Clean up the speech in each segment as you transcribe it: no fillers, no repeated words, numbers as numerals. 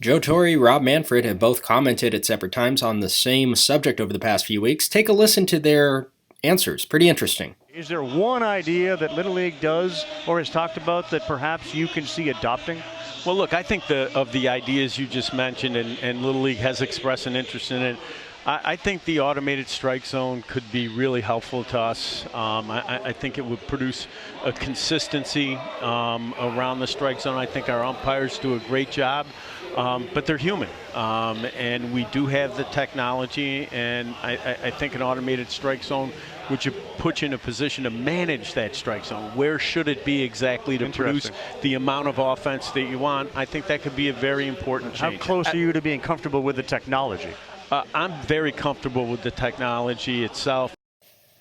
Joe Torre, Rob Manfred have both commented at separate times on the same subject over the past few weeks. Take a listen to their answers. Pretty interesting. Is there one idea that Little League does or has talked about that perhaps you can see adopting? Well, look, I think of the ideas you just mentioned, and Little League has expressed an interest in it. I think the automated strike zone could be really helpful to us. I think it would produce a consistency around the strike zone. I think our umpires do a great job, but they're human. And we do have the technology, and I think an automated strike zone would put you in a position to manage that strike zone. Where should it be exactly to produce the amount of offense that you want? I think that could be a very important change. How close are you to being comfortable with the technology? I'm very comfortable with the technology itself.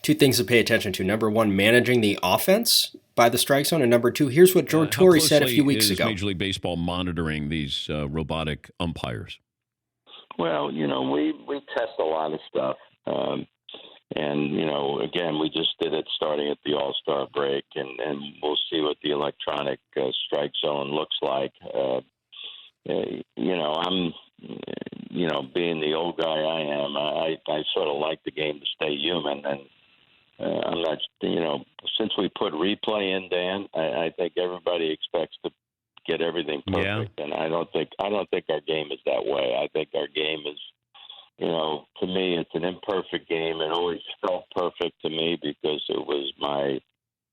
Two things to pay attention to. Number one, managing the offense by the strike zone. And number two, here's what Joe Torre said a few weeks ago. Major League Baseball monitoring these robotic umpires? Well, we test a lot of stuff. And, again, we just did it starting at the All-Star break, and we'll see what the electronic strike zone looks like. I'm, being the old guy I am, I sort of like the game to stay human. And I'm not, since we put replay in, Dan, I think everybody expects to get everything perfect. Yeah. And I don't think our game is that way. I think our game is, to me, it's an imperfect game. It always felt perfect to me because it was my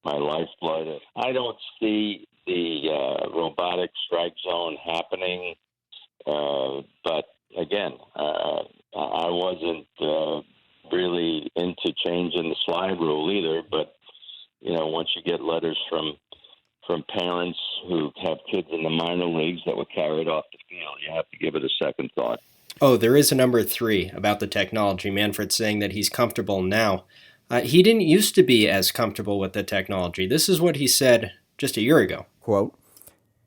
lifeblood. I don't see the robotic strike zone happening, but again, I wasn't really into changing the slide rule either. But once you get letters from parents who have kids in the minor leagues that were carried off the field, you have to give it a second thought. Oh, there is a number 3 about the technology. Manfred saying that he's comfortable now. He didn't used to be as comfortable with the technology. This is what he said just a year ago. Quote,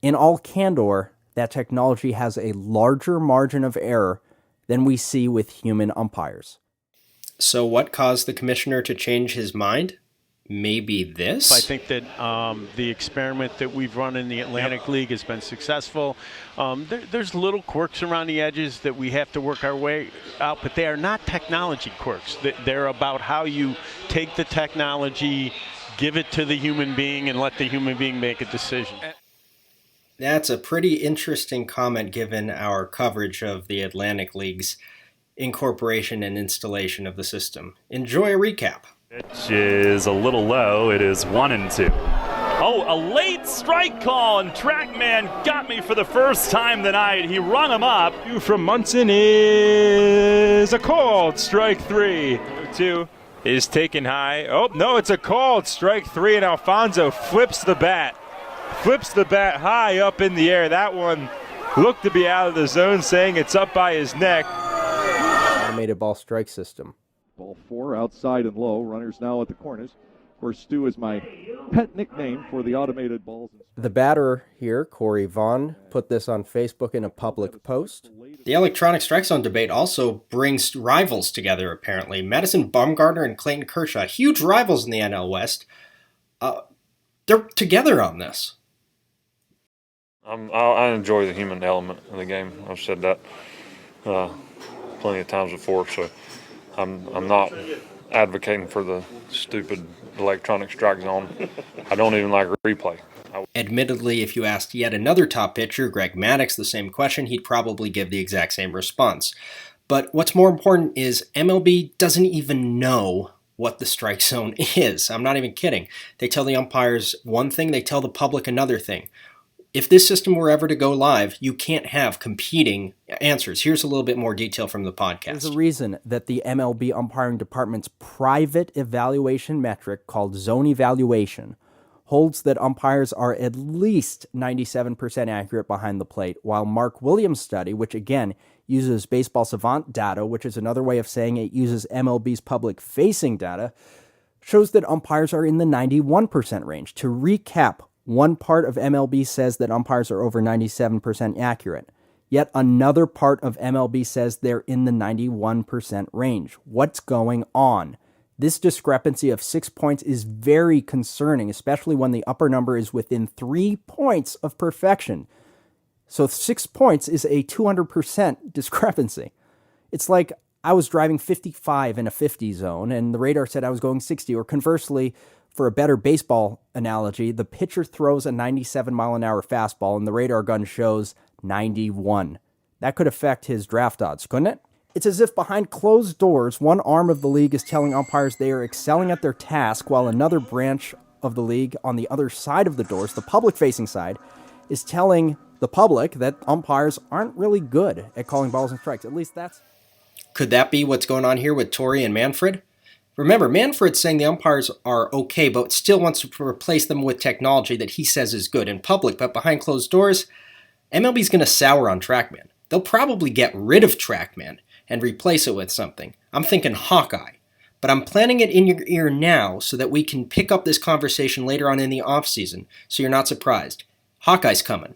"In all candor, that technology has a larger margin of error than we see with human umpires." So what caused the commissioner to change his mind? Maybe this? I think that the experiment that we've run in the Atlantic League has been successful. There's little quirks around the edges that we have to work our way out, but they are not technology quirks. They're about how you take the technology, give it to the human being, and let the human being make a decision. That's a pretty interesting comment given our coverage of the Atlantic League's incorporation and installation of the system. Enjoy a recap. Pitch is a little low. It is 1-2. Oh, a late strike call, and TrackMan got me for the first time tonight. He rung him up. From Munson is a called strike 3. 2 is taken high. Oh, no, it's a called strike 3, and Alfonso flips the bat. Flips the bat high up in the air. That one looked to be out of the zone, saying it's up by his neck. Automated ball strike system. Ball 4 outside and low. Runners now at the corners. Of course, Stu is my pet nickname for the automated balls. The batter here, Corey Vaughn, put this on Facebook in a public post. The electronic strike zone debate also brings rivals together, apparently. Madison Bumgarner and Clayton Kershaw, huge rivals in the NL West. They're together on this. I enjoy the human element of the game. I've said that plenty of times before, so I'm not advocating for the stupid electronic strike zone. I don't even like replay. Admittedly, if you asked yet another top pitcher, Greg Maddux, the same question, he'd probably give the exact same response. But what's more important is MLB doesn't even know what the strike zone is. I'm not even kidding. They tell the umpires one thing, they tell the public another thing. If this system were ever to go live, you can't have competing answers. Here's a little bit more detail from the podcast. There's a reason that the MLB umpiring department's private evaluation metric called zone evaluation holds that umpires are at least 97% accurate behind the plate, while Mark Williams' study, which again uses Baseball Savant data, which is another way of saying it uses MLB's public-facing data, shows that umpires are in the 91% range. To recap, one part of MLB says that umpires are over 97% accurate. Yet another part of MLB says they're in the 91% range. What's going on? This discrepancy of 6 points is very concerning, especially when the upper number is within 3 points of perfection. So 6 points is a 200% discrepancy. It's like I was driving 55 in a 50 zone and the radar said I was going 60, or conversely, for a better baseball analogy, the pitcher throws a 97 mile an hour fastball and the radar gun shows 91. That could affect his draft odds, couldn't it? It's as if behind closed doors, one arm of the league is telling umpires they are excelling at their task, while another branch of the league on the other side of the doors, the public-facing side, is telling the public that umpires aren't really good at calling balls and strikes. At least that's... Could that be what's going on here with Torre and Manfred? Remember, Manfred's saying the umpires are okay, but still wants to replace them with technology that he says is good in public, but behind closed doors, MLB's going to sour on TrackMan. They'll probably get rid of TrackMan and replace it with something. I'm thinking Hawkeye. But I'm planning it in your ear now so that we can pick up this conversation later on in the offseason, so you're not surprised. Hawkeye's coming.